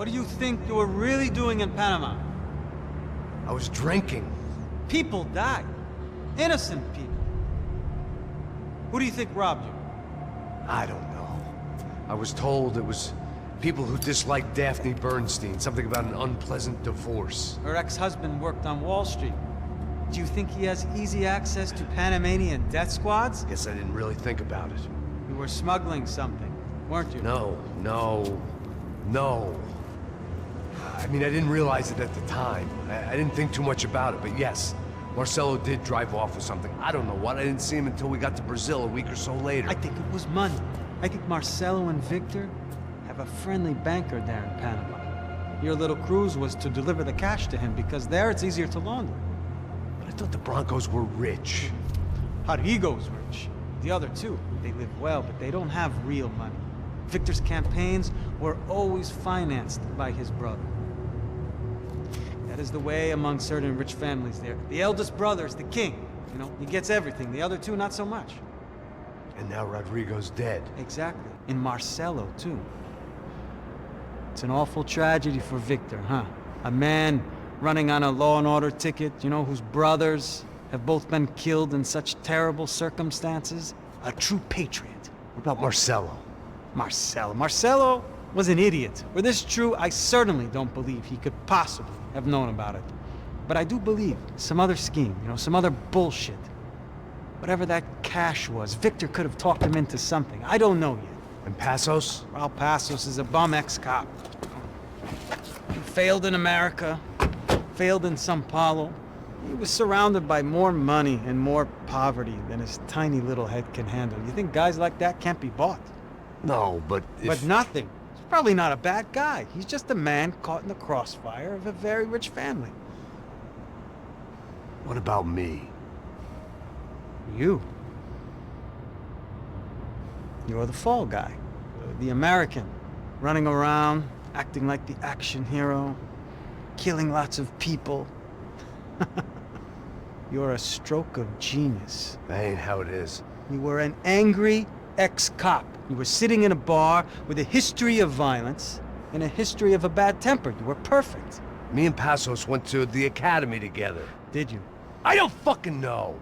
What do you think you were really doing in Panama? I was drinking. People died. Innocent people. Who do you think robbed you? I don't know. I was told it was people who disliked Daphne Bernstein, something about an unpleasant divorce. Her ex-husband worked on Wall Street. Do you think he has easy access to Panamanian death squads? Guess I didn't really think about it. You were smuggling something, weren't you? No. I mean, I didn't realize it at the time. I didn't think too much about it, but yes, Marcelo did drive off with something. I don't know what. I didn't see him until we got to Brazil a week or so later. I think it was money. I think Marcelo and Victor have a friendly banker there in Panama. Your little cruise was to deliver the cash to him because there it's easier to launder. But I thought the Broncos were rich. Rodrigo's rich. The other two, they live well, but they don't have real money. Victor's campaigns were always financed by his brother. That is the way among certain rich families there. The eldest brother is the king. You know, he gets everything. The other two, not so much. And now Rodrigo's dead. Exactly. And Marcelo, too. It's an awful tragedy for Victor, huh? A man running on a law and order ticket, you know, whose brothers have both been killed in such terrible circumstances. A true patriot. What about Marcelo? Marcelo was an idiot. Were this true, I certainly don't believe he could possibly have known about it. But I do believe some other scheme, you know, some other bullshit. Whatever that cash was, Victor could have talked him into something. I don't know yet. And Passos? Well, Passos is a bum ex-cop. He failed in America, failed in Sao Paulo. He was surrounded by more money and more poverty than his tiny little head can handle. You think guys like that can't be bought? No, but if... But nothing. He's probably not a bad guy. He's just a man caught in the crossfire of a very rich family. What about me? You. You're the fall guy. The American. Running around, acting like the action hero. Killing lots of people. You're a stroke of genius. That ain't how it is. You were an angry ex-cop. You were sitting in a bar with a history of violence and a history of a bad temper. You were perfect. Me and Passos went to the academy together. Did you? I don't fucking know.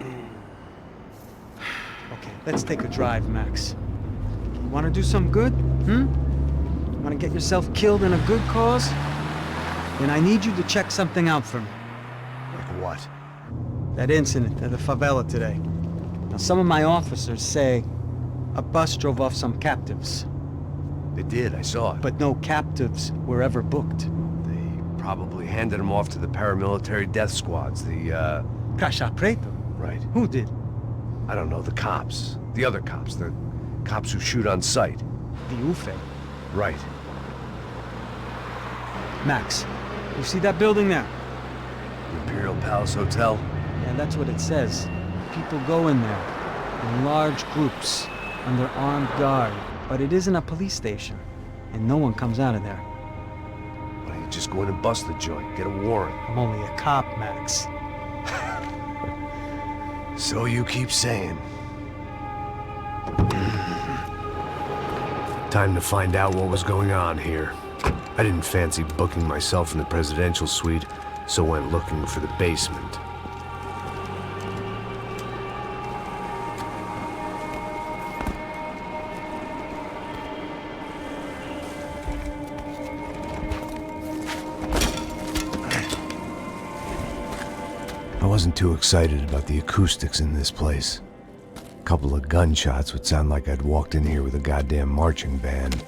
Okay, let's take a drive, Max. You want to do some good? You want to get yourself killed in a good cause? Then I need you to check something out for me. Like what? That incident at the favela today. Now, some of my officers say a bus drove off some captives. They did, I saw it. But no captives were ever booked. They probably handed them off to the paramilitary death squads, the, Caixa Preto? Right. Who did? I don't know, the cops. The other cops, the cops who shoot on sight. The UFE. Right. Max, you see that building there? The Imperial Palace Hotel? Yeah, that's what it says. People go in there, in large groups, under armed guard. But it isn't a police station, and no one comes out of there. Why don't you just go in and bust the joint, get a warrant? I'm only a cop, Max. So you keep saying. Time to find out what was going on here. I didn't fancy booking myself in the presidential suite, so went looking for the basement. I wasn't too excited about the acoustics in this place. A couple of gunshots would sound like I'd walked in here with a goddamn marching band.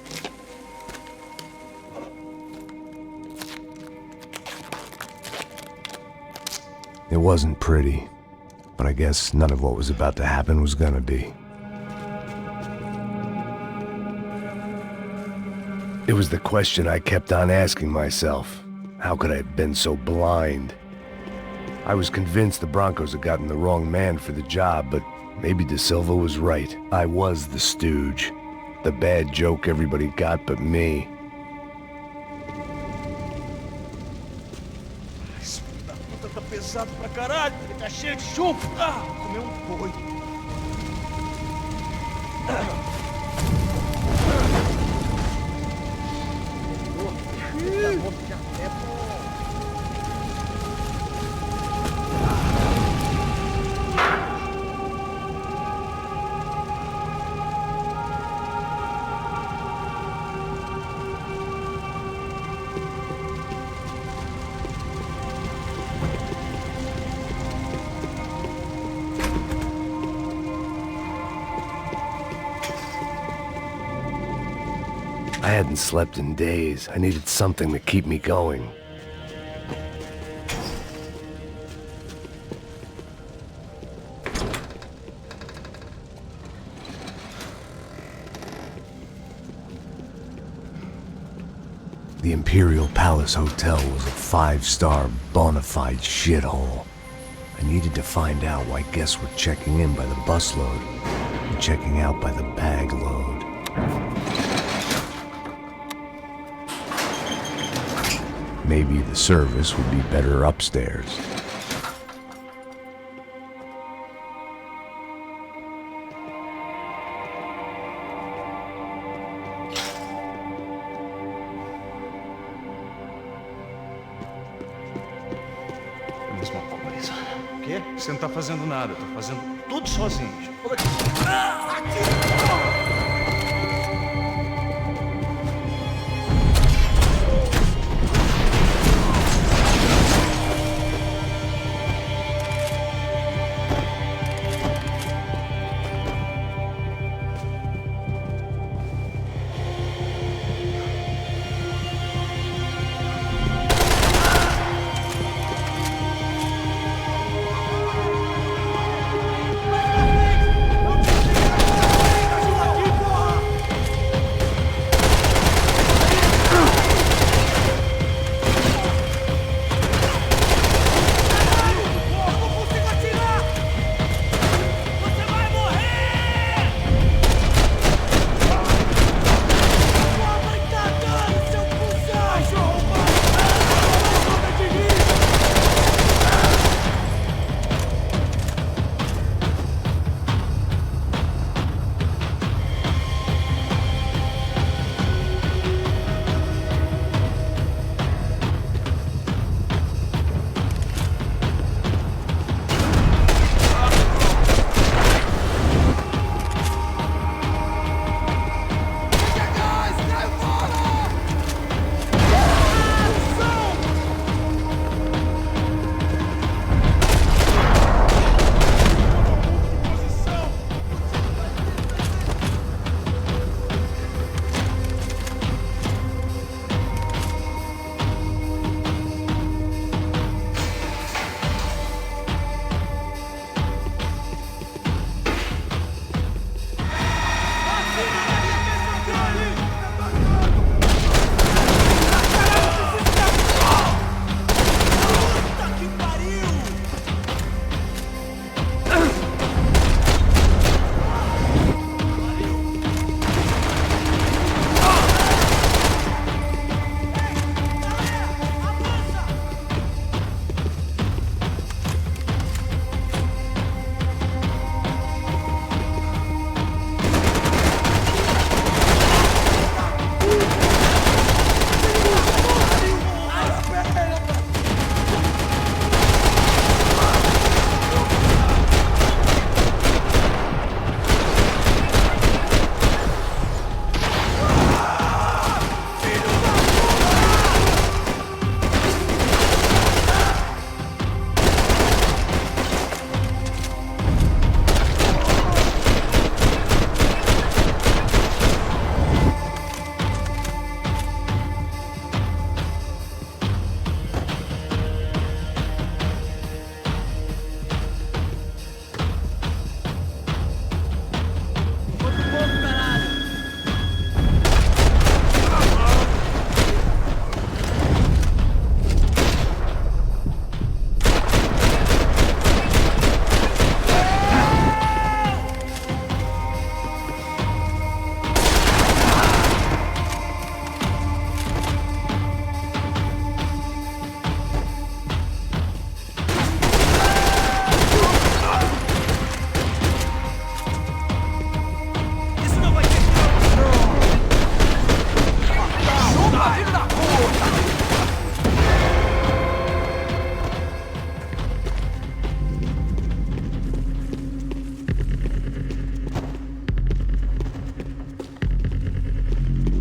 It wasn't pretty, but I guess none of what was about to happen was gonna be. It was the question I kept on asking myself. How could I have been so blind? I was convinced the Broncos had gotten the wrong man for the job, but maybe De Silva was right. I was the stooge. The bad joke everybody got but me. Tá pesado pra caralho, ele tá cheio de chumbo. Comeu boi. I hadn't slept in days. I needed something to keep me going. The Imperial Palace Hotel was a 5-star bona fide shithole. I needed to find out why guests were checking in by the busload and checking out by the bag load. Maybe the service would be better upstairs. Mesma coisa. O quê? Você não tá fazendo nada, eu tô fazendo tudo sozinho.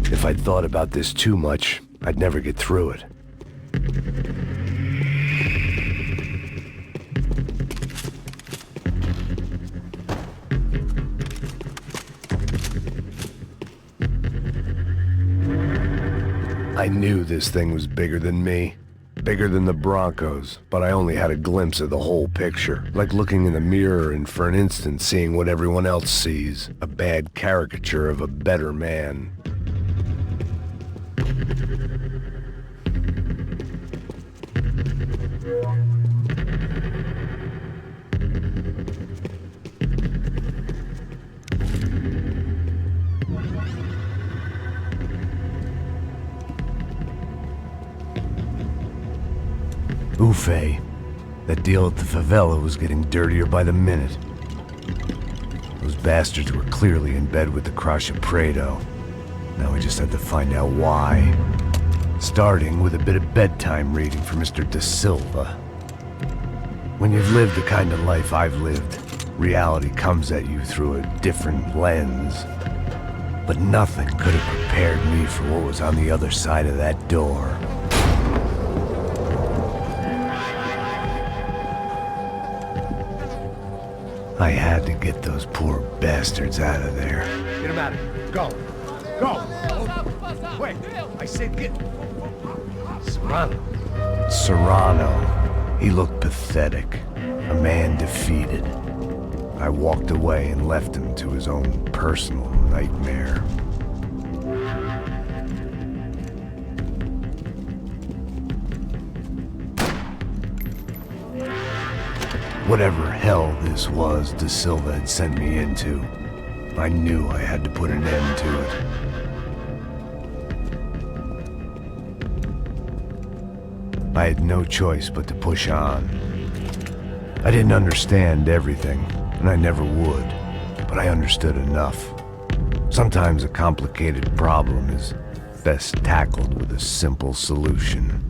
If I'd thought about this too much, I'd never get through it. I knew this thing was bigger than me. Bigger than the Broncos, but I only had a glimpse of the whole picture. Like looking in the mirror and for an instant seeing what everyone else sees. A bad caricature of a better man. Ufe. That deal at the favela was getting dirtier by the minute. Those bastards were clearly in bed with the Crash of Prado. Now we just had to find out why. Starting with a bit of bedtime reading for Mr. Da Silva. When you've lived the kind of life I've lived, reality comes at you through a different lens. But nothing could have prepared me for what was on the other side of that door. I had to get those poor bastards out of there. Get him out of here. Go. Go. Wait. I said get... Serrano. Serrano. He looked pathetic. A man defeated. I walked away and left him to his own personal nightmare. Whatever hell this was Da Silva had sent me into, I knew I had to put an end to it. I had no choice but to push on. I didn't understand everything, and I never would, but I understood enough. Sometimes a complicated problem is best tackled with a simple solution.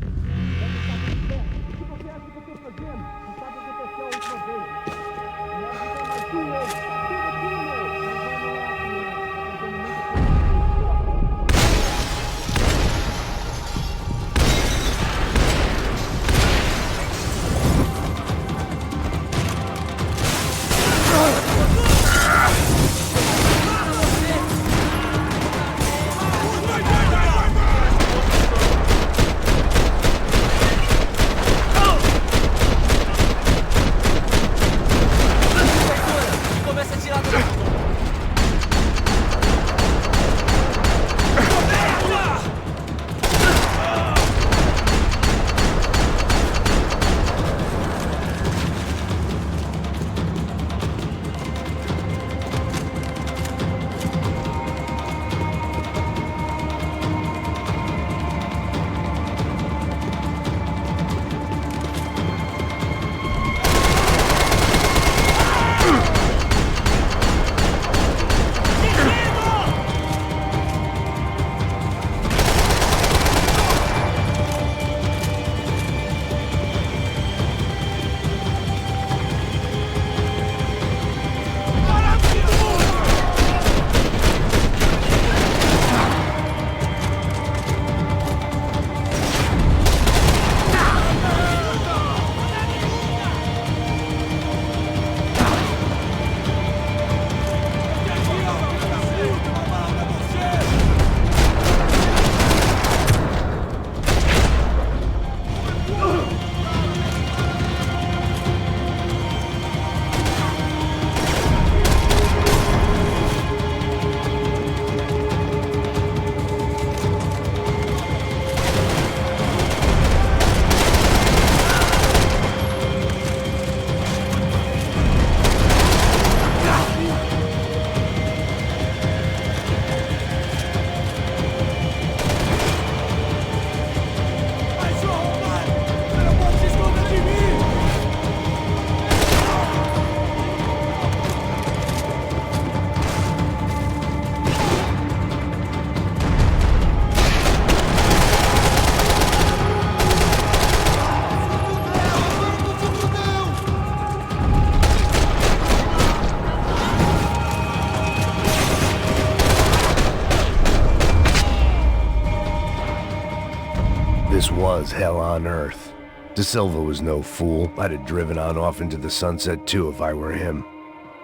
This was hell on earth. Da Silva was no fool. I'd have driven on off into the sunset too if I were him.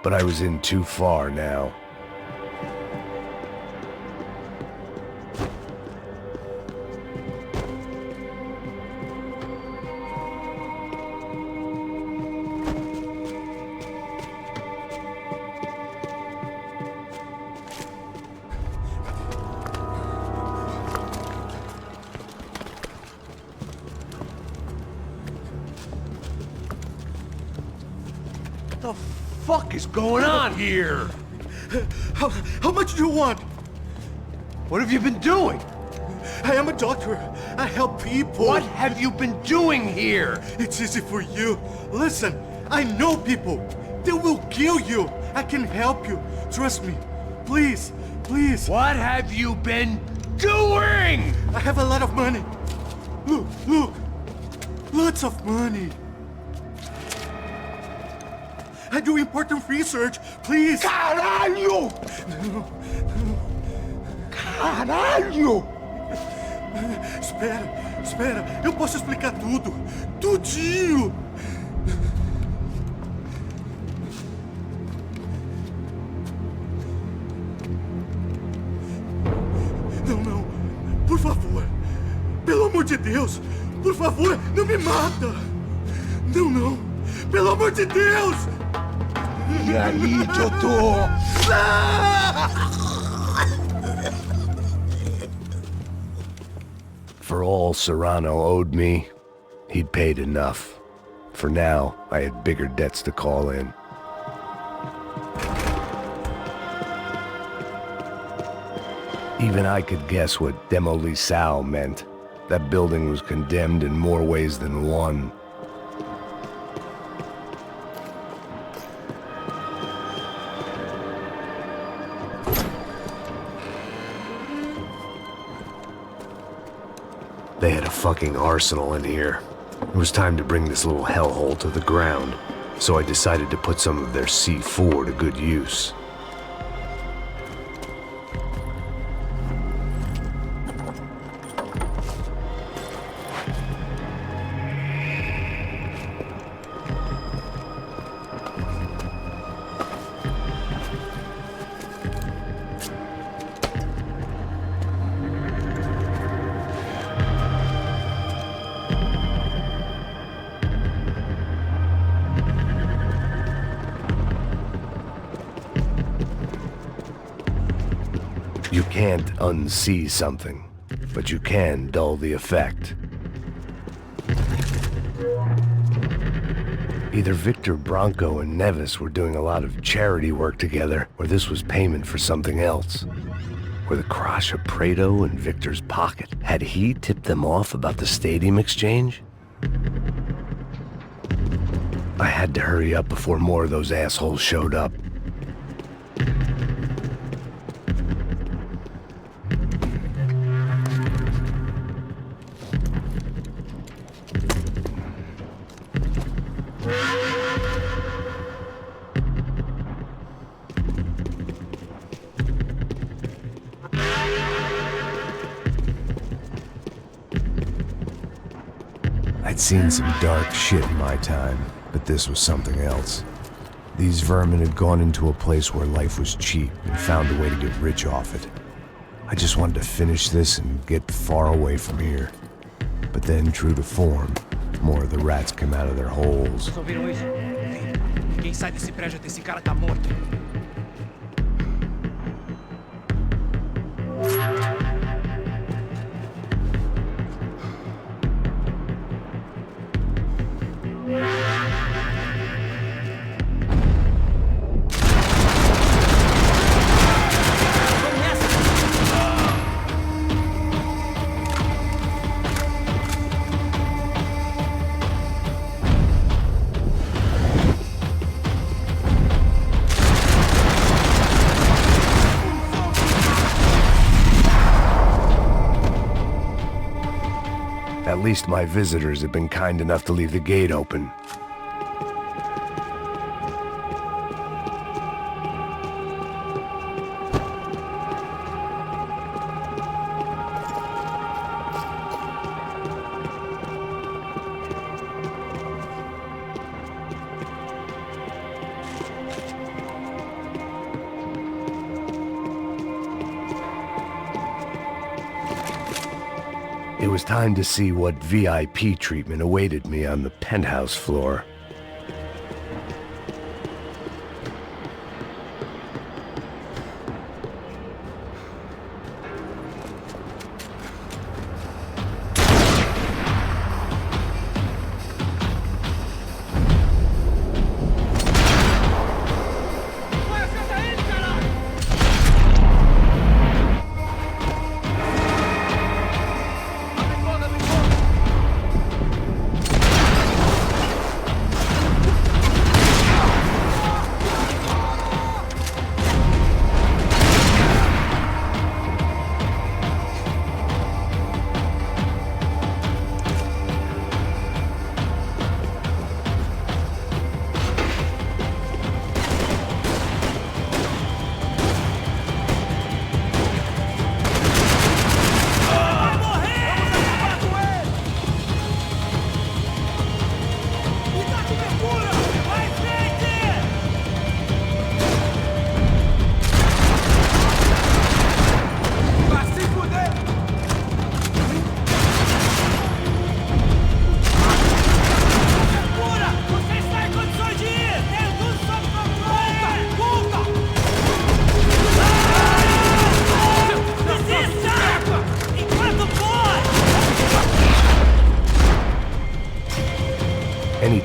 But I was in too far now. the fuck is going on here? How much do you want? What have you been doing? I am a doctor. I help people. What have you been doing here? It's easy for you. Listen, I know people. They will kill you. I can help you. Trust me. Please, please. What have you been doing? I have a lot of money. Look, look. Lots of money. I do important research. Please. Caralho! Caralho! Espera. Eu posso explicar tudo. Tudinho. Não. Por favor. Pelo amor de Deus. Por favor, não me mata. Não. Pelo amor de Deus. E aí, doutor? For all Serrano owed me, he'd paid enough. For now, I had bigger debts to call in. Even I could guess what demolição meant. That building was condemned in more ways than one. They had a fucking arsenal in here. It was time to bring this little hellhole to the ground, so I decided to put some of their C4 to good use. You can't unsee something, but you can dull the effect. Either Victor Branco and Nevis were doing a lot of charity work together, or this was payment for something else. Were the crash of Prado in Victor's pocket? Had he tipped them off about the stadium exchange? I had to hurry up before more of those assholes showed up. I'd seen some dark shit in my time, but this was something else. These vermin had gone into a place where life was cheap and found a way to get rich off it. I just wanted to finish this and get far away from here. But then, true to form, more of the rats came out of their holes. Vocês ouviram isso? Ninguém sai desse prédio até esse cara tá morto. At least my visitors had been kind enough to leave the gate open. It was time to see what VIP treatment awaited me on the penthouse floor.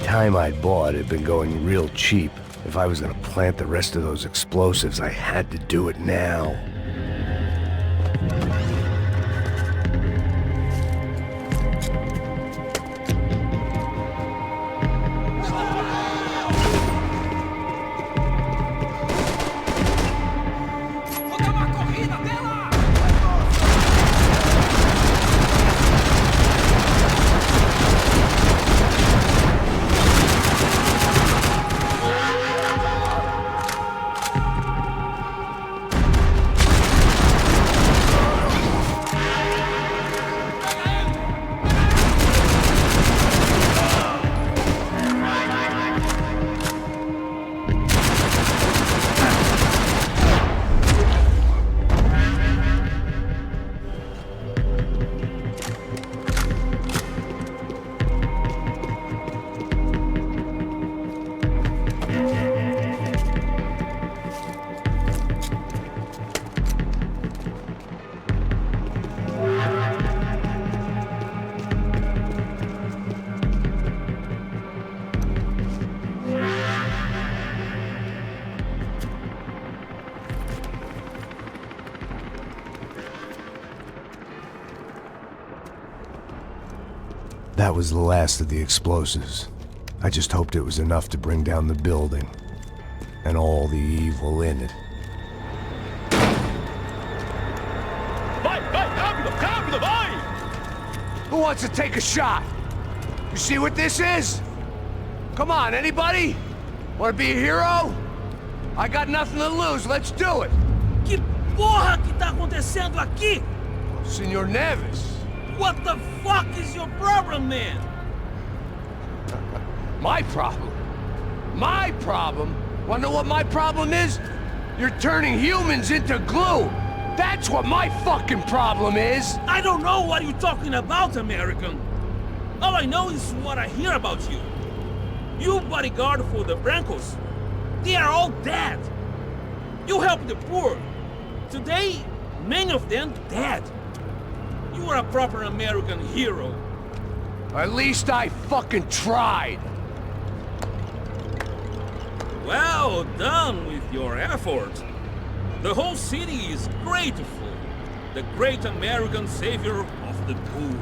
time I'd bought had been going real cheap. If I was gonna plant the rest of those explosives, I had to do it now. That was the last of the explosives. I just hoped it was enough to bring down the building and all the evil in it. Vai, rápido, rápido, vai! Who wants to take a shot? You see what this is? Come on, anybody? Want to be a hero? I got nothing to lose, let's do it! Que porra que tá acontecendo aqui? Senor Neves. What the fuck is your problem, man? My problem? My problem? Wanna know what my problem is? You're turning humans into glue! That's what my fucking problem is! I don't know what you're talking about, American. All I know is what I hear about you. You bodyguard for the Brancos. They are all dead. You help the poor. Today, many of them dead. You are a proper American hero. At least I fucking tried! Well done with your effort. The whole city is grateful. The great American savior of the poor.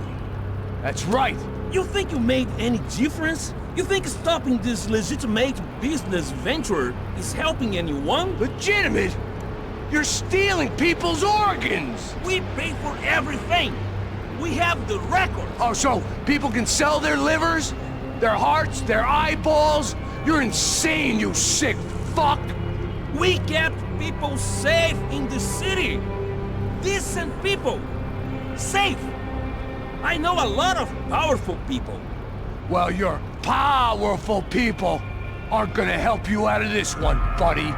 That's right! You think you made any difference? You think stopping this legitimate business venture is helping anyone? Legitimate? You're stealing people's organs! We pay for everything. We have the record. Oh, so people can sell their livers? Their hearts? Their eyeballs? You're insane, you sick fuck! We kept people safe in the city. Decent people. Safe. I know a lot of powerful people. Well, your powerful people aren't gonna help you out of this one, buddy.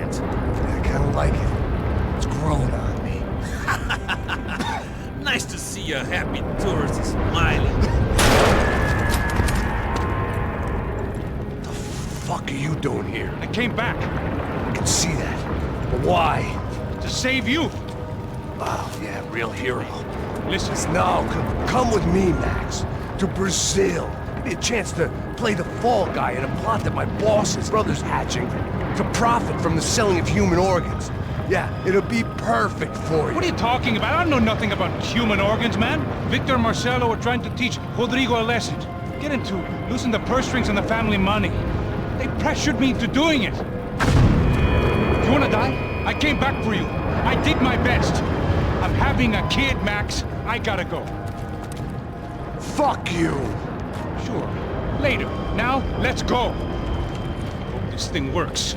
can't. I kind of like it. It's growing on me. Nice to see a happy tourist smiling. What the fuck are you doing here? I came back I can see that. But why? to save you. Oh, yeah, real hero. Listen, No, come with me, Max. To Brazil. Give me a chance to play the fall guy in a plot that my boss's brother's hatching to profit from the selling of human organs. Yeah, it'll be perfect for you. what are you talking about? I know nothing about human organs, man. Victor and Marcelo are trying to teach Rodrigo a lesson. Get into losing the purse strings and the family money. They pressured me into doing it. You wanna die? I came back for you. I did my best. I'm having a kid, Max. I gotta go. Fuck you! Sure. Later. Now, let's go. Hope this thing works.